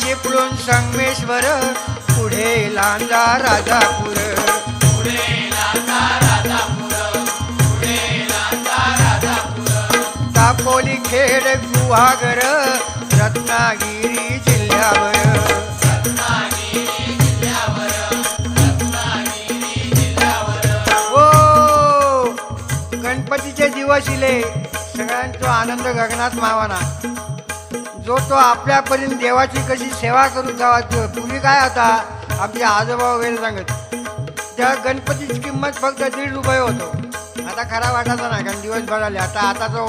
चिपळूण संगमेश्वर पुढे लांजा राजापूर दापोली खेड गुहागर रत्नागिरी जिल्ह्यावर ओ गणपतीचे दिवस इले सगळ्यांचा आनंद गगनात मावाना जो तो आपल्यापर्यंत देवाची कशी सेवा करू जावा पूर्वी काय होता आमचे आजोबा वगैरे सांगत त्या गणपतीची किंमत फक्त 1.5 रुपये होतो आता खरा वाटायचा नाही कारण दिवस भराले आता जो